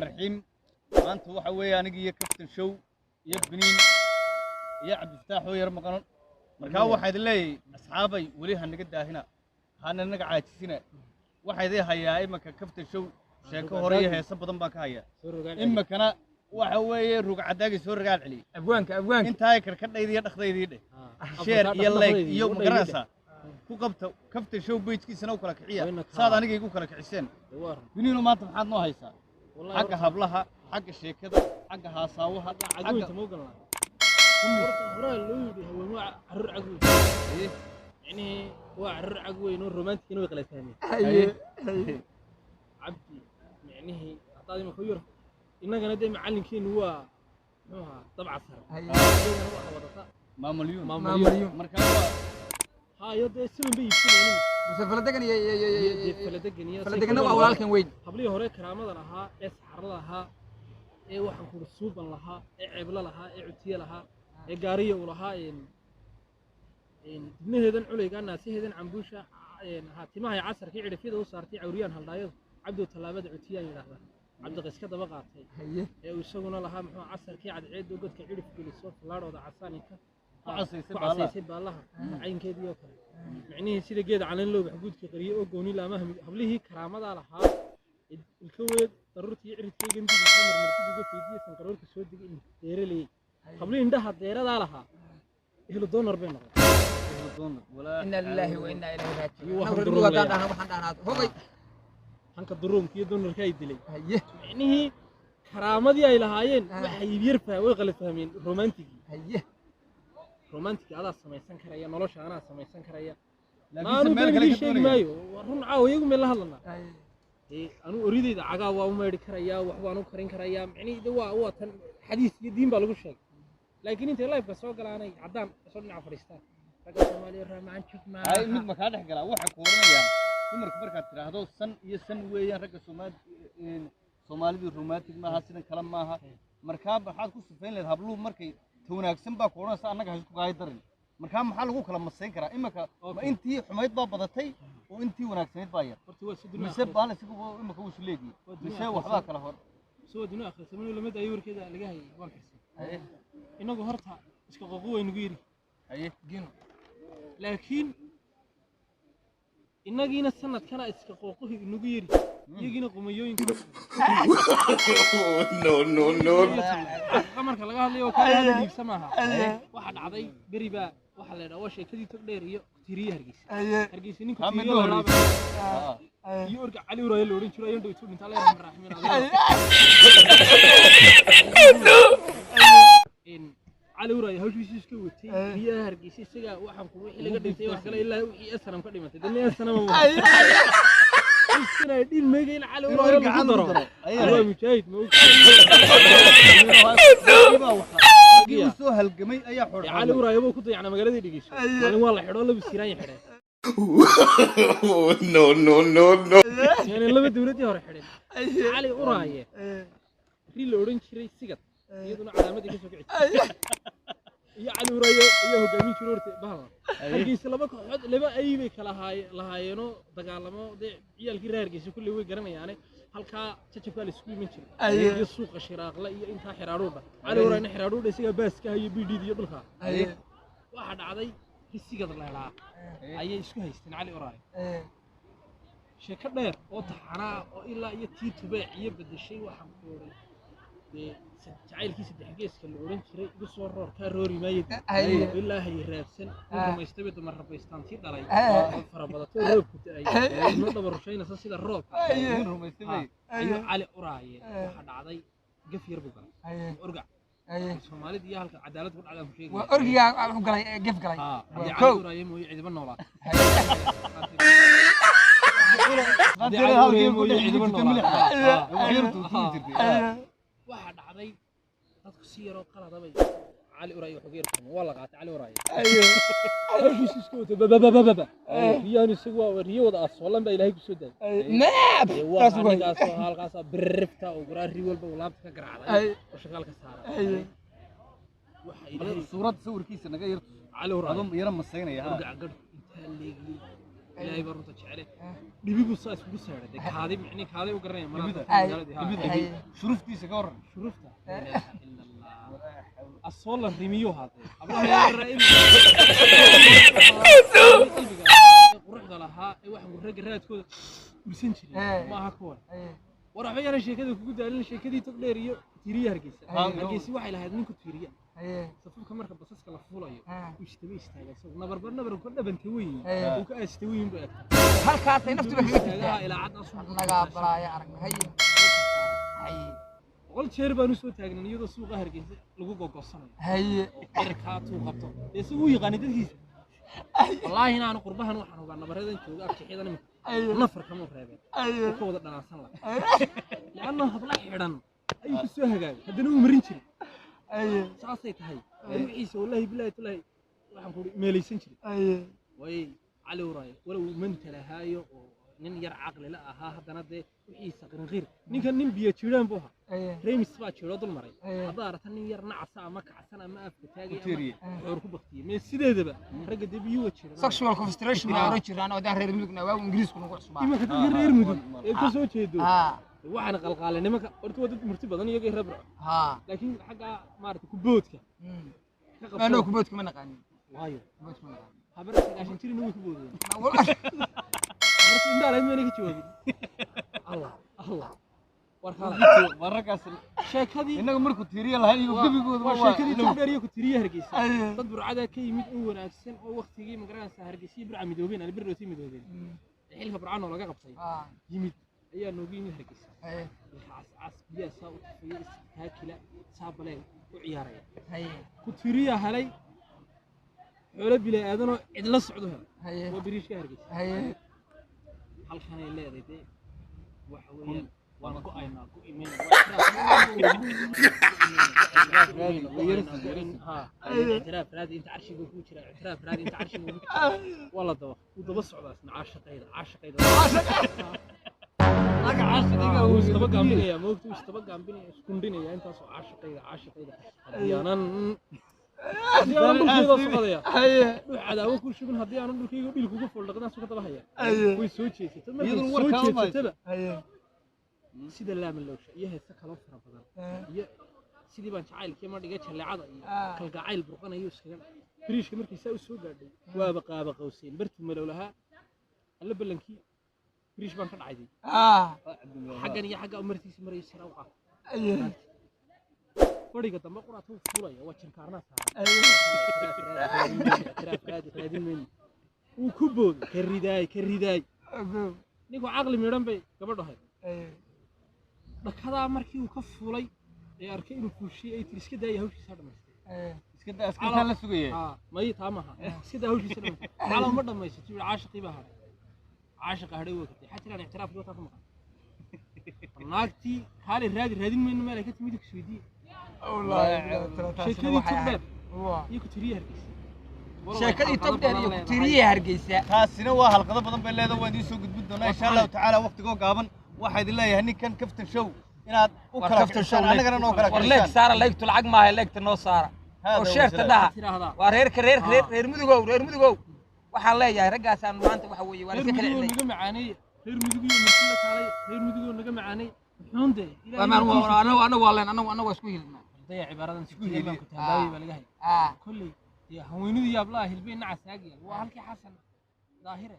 الرحيم maanta waxa weeye aniga iyo Captain Show iyo Biniin iyo Cabdifataax oo yar maqan markaa waxaad leeyahay asxaabay wali hanaga daahina hana naga caajisina waxaad hayaa imaka Captain Show sheeko hore iyo heeso badan baan ka hayaa imakana waxa weeye ruug cadaagi soo ragaal celi abwaanka inta ay karkadayda iyo dhaqdayda dheh share iyo like iyo magarasa ku qabta Captain Show page-kiisana u kala kiciya saad aniga igu kala kiciseen Biniin maanta maxaad noo haysaa حق هبلها حق الشيكده حق هاساوها حق عقويته مو قلنا هراء اللي هو نوع عرر عقوي يعني هو عرر عقوي نور رومانتيك نوع قلة ثانية عبدي يعني أعطاني مخير إنك أنا دائما معلم كين هو نوعها طبعا صار ما مليون مركز ها يدا سلم بي سلم بس فلدقني فلدقني فلدقنا walaalkan weyn hablii hore karaamada lahaa ee saxar lahaa ee waxaan ku suuban lahaa ee ceebla lahaa ee cutiye lahaa ee gaariyo u lahaa dibnaheedan culayga naasiheedan cambuusha timaha casarkii cidhifyada u saartay cawriyaan haldhaayadu cabdu talaabada cutiyaan yiraahdaa cabdi qiska daba qaatay ee isaguna lahaa muxuu casarkii cadceed godka cidhif geliso falaadooda casaanika وعسيسي بالله عين كذي يوكل معنيه سيد جيد على اللو بحجود كقرية أو قوني لا ما هم قبله كرامة على ها الكويت ضروري يعرف كي جنبي بيصير مرتب يجوا في دي سنقرر كسود دي دير لي قبله عنده دير على ها هلو دونر بيننا هلو دونر ولا إن الله وإنا إليه راجعون نقول هذا أنا هو هنك الدروم كي دونر كاي دلي معنيه كرامة دي إلى هاين وحيبير فيها ويغلط فهمين رومانتيكي رومانتيك هذا سميسان كريا نولش أنا سميسان كريا ما أنا بقول شيء مايو ورن عاو يقوم الله لنا أنا أريد إذا عجاء وما يرد كريا وحوانو كرين كريا يعني ده هو حديث يدين بالغ شيء لكن أنت لايف كسوق أنا عدام صرنا عفريستان فقط مالي الرمان شوف ما هاي مد مكان حكلا واحد كورنا يا عمر كبر كتير هذا السن يسن ويا رجع سومالي رومانتيك ما هالسن كلام ما ها مركب حد كوس فين له هبلو مركي wanaagsan baa koonaysa annaga isku qaay darin markaa maxaa lagu kala masayn karaa imaka ma intii xumayd baa badatay oo intii wanaagsaneed baa yar mise baan isagu imaka uu isleegi mise waxba kala hor soo dina akhri samee lamada ay warkeeda laga hayay waan xirsan inagu horta iska qoqo weyn ugu yiri gino laakiin inagiina sanadkana iska qoqo inugu yiri iyagina qumayooyinka no marka laga hadlayo kala dhiibsamaha waxa dhacday beriba waxa la yiraahdo sheekadii tog dheer iyo tiriye hargeysa ninku tiriye iyo orga cali uraayo la oran jiray intuu dhinta la raxmin in cali uraayo hawshiisa iska watay biyaha hargeysa isaga waxaan ku wixii laga dhintay wax kale ilaa wixii asanam ka dhimatay dadna sanam السنة دي المجيء على ورا القدرة أيوة مشاهد موجود يوسوها الجميع أي حر على ورا يبغى كده يعني مجال دي دقيش يعني والله حرام له بالسيران يحرق no يعني اللي بدي ولدي هو حرق على ورايه في الأورنج شري سجت يدنا علامة كيسو كعيش يا على ورايه يا هو جميل شرورته بها هرجيس لبا أي بيك لهاينو دجالمو ده يالكي هرجيس كل وي جرنا يعني هالكا تشوف السكول من شيء السوق الشراق لا أنت حراروبة على ورانا حراروبة سيجا بس كهي بيدي يدلها واحد عادي في السجد الله لا أي إسكو هيستن على وراي شكل ده وطحنا إلا يتي تبع يبدأ الشيء وحموري جعيل كيس الدحجيس كان الأورنج شري بصور كاروري ما يد إلا هي رابسن وما يستبد مرة بيستانتي دلائي فربضت الروب كنت أي نقطة برشين أساس كده الروب هم يستبد أيوة على أوراي واحد عضي قفير بقى أرجع الصومالي دي هالك عدالة تقول على شيء وأرجع قلي قف قلي على أوراي مو يعذب النولا واحد عضي تكسير وقلة ضبي على وراي وحجيركم والله قاعد على وراي أيوه ايش اسكت بابا ريان سوا وريود اص والله با الهي بسود ناب تاسو halkaas birrifta oo garaari walba laabta ka garaacday oo shaqaalka saaray suurad sawirkiisa naga yar على وراي adum yara masaynaya ha gad inta leegi ilaahay baa runta jecel dhibigu saa isku saaray kaadi micni kaadi u garanay marada shuruftiisa ka waran shurufta الصولة ريميو هذا الله يرى قرحنا لها واحد قرق الراد كود بسنجري ما هكون وراح بيانا شيء كذا كود على شيء كذا تقدر تيريا هرجيس واحد لهذا منكم تيريا صفوف كمركب بصص كلا فولايو وش تبي يستاهل نبر كنا بنتوي وكاستوي بقى هل كاتي نفسه بحكي إلى عد أصلا نقابل يا عرق هي قلت شير بانو سو تاغن iyadoo suuqa hargeysa lagu gogoosanayo haye erkaatu qabto isuu yaqaan dadkiisa wallahi inaan qurbahan waxaan uga nabaradan jooga afkixidan nafar kama reebeen ku wada dhanaasan la laana habla xidhan ay ku soo hagaagay hadana uu marin jiray saasay tahay wixiisa wallahi billahi tallahi waxaan ku meelaysan jiray way cali waraay wala uu mantalahaayo nin yar caqli la ahaa hadana de wixiisa qaranqir ninkan nin biyo jiraan buu ahaa reemis baa jiro dul maray hadaa aragtan nin yar nacasa ama kacsan ama afka taagay xoor ku baqtiyay me sideedaba ragga debiyo wajiro sexual frustration ma oran jiraan oo reer mudugna waa ingiriisku nagu cusbaa ima ka reer mudug ee ka soo jeedo waxaan qalqaalay nimanka horta wada murti badan iyaga reer laakiin xaga maarta ku boodka ana ku boodka ma naqaan waayo boodka ma naqaan habar gaashan jirin uu ku boodeen بس إن دار هم ينك تجاوبين الله ورقة شاكدي إنك مركو تيريا لهاي وقبي جود شاكدي تقدر ياكل تيريا هرجيس تدبر عدا كي ميت أول أحسن أو وقت يجي مقرن سهرجيسي برع مدوبين أنا برا تيم مدوبين الحين برعنا ولا جاب صيد يميت أي نوبين هرجيس عس بيا ساو في هاكلا سابلين وعيارين كتيريا هلاي ولا بلا أذنه إدلا صعدها وبريش كهرجيس halkan ay leedahay waxa weeyaan waan ku aynaa ku iimayna اعتراف رادي انت عرشي بو جرا اعتراف رادي انت عرشي والله دوا ودبا سocdaas nacaashaqayda laga caashaqayga uu istaba gaambinaya moogtu istaba gaambinaya iskundinaya intaas oo caashaqayda hadiyaanan hadiyaanan dhulkayga socdaya عداوة كل شيء من هذي أنا نقول كي يقول لكم فول لقنا سوق تبعها ويسوي شيء تما يسوي شيء تبع سيد الله من لوش يه سكالو فرابضان يه سيدي بان شعيل كي ما دقيت شل عضا كل قاعيل برقنا يوسخن بريش كمركي سوي سوق قاعد وابقى وسين برت ملو لها اللي بلنكي بريش بان كان عادي حقني حق أمرتي سمري سراوقة فريق تما قرأت هو فولايا واتشن كارناس هذا وكبود كالرداي نيكو عقل ميران بي قبضو هاي دكادا markii uu ka fulay ee arkay inuu fuushay ay iska daayay hawshiisa dhameystay iska daa la sugayay may taamaha iska daa hawshiisa dhameystay xala ma dhameystay tii caashiqi baa haray caashiqa haray waqti xataa aan i'tiraaf loo taafo maqan naagti xali raadin meel meel ka timid ku sweedii sheekadii tubdheer iyo ku tiriye hargeysa sheekadii tubdheer iyo ku tiriye hargeysa taasina waa halqado badan bay leedahay waan idin soo gudbin doonaa insha Allah taala waqtigo gaaban waxa idin leeyahay ninkan kaftan show inaad u kala kaftan anagana noo kala kala leeg saara leegtu lacag ma hay leegta noo saara oo sheerta dhaha waa reer mudugow waxaan leeyahay raggaasaan maanta waxa weeye waa iska kala cilay naga macaanay reer mudugow markii kale reer mudugow naga macaanay xunde ilaahay ana waa leen ana waa isku hilnaa ضيع عبارة سكوت ما كنت هباوي بلقاها كلي يا هوينو يا بلا هلبين نعس هاجي وهالكي حسن ظاهرة